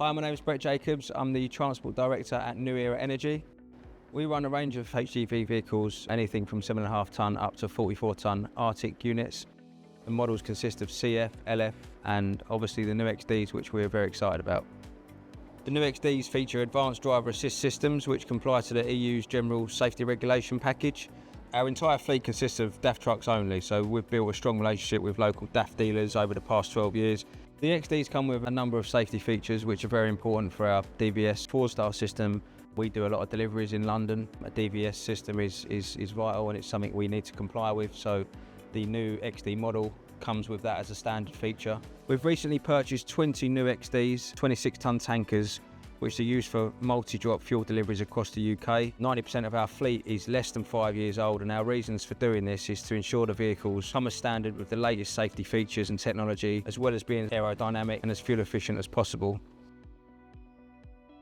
Hi, my name is Brett Jacobs. I'm the Transport Director at New Era Energy. We run a range of HGV vehicles, anything from 7.5 tonne up to 44 tonne Arctic units. The models consist of CF, LF and obviously the new XDs, which we're very excited about. The new XDs feature advanced driver assist systems which comply to the EU's General Safety Regulation package. Our entire fleet consists of DAF trucks only, so we've built a strong relationship with local DAF dealers over the past 12 years. The XDs come with a number of safety features which are very important for our DVS 4-star system. We do a lot of deliveries in London. A DVS system is vital and it's something we need to comply with, so the new XD model comes with that as a standard feature. We've recently purchased 20 new XDs, 26-tonne tankers, which are used for multi-drop fuel deliveries across the UK. 90% of our fleet is less than 5 years old, and our reasons for doing this is to ensure the vehicles come as standard with the latest safety features and technology, as well as being aerodynamic and as fuel efficient as possible.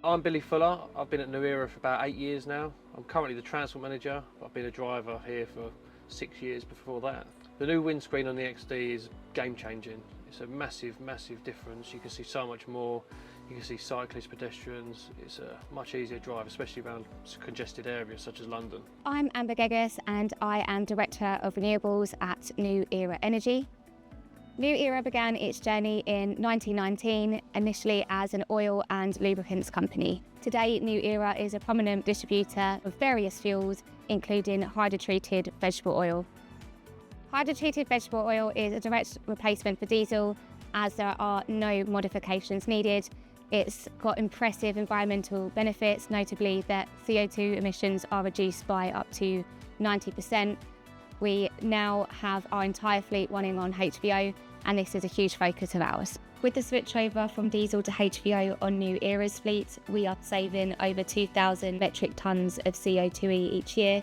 I'm Billy Fuller. I've been at New Era for about 8 years now. I'm currently the transport manager. I've been a driver here for 6 years before that. The new windscreen on the XD is game changing. It's a massive, massive difference. You can see so much more. You can see cyclists, pedestrians. It's a much easier drive, especially around congested areas such as London. I'm Amber Gegas and I am Director of Renewables at New Era Energy. New Era began its journey in 1919, initially as an oil and lubricants company. Today, New Era is a prominent distributor of various fuels, including hydrotreated vegetable oil. Hydrotreated vegetable oil is a direct replacement for diesel, as there are no modifications needed. It's got impressive environmental benefits, notably that CO2 emissions are reduced by up to 90%. We now have our entire fleet running on HVO, and this is a huge focus of ours. With the switch over from diesel to HVO on New Era's fleet, we are saving over 2,000 metric tonnes of CO2e each year.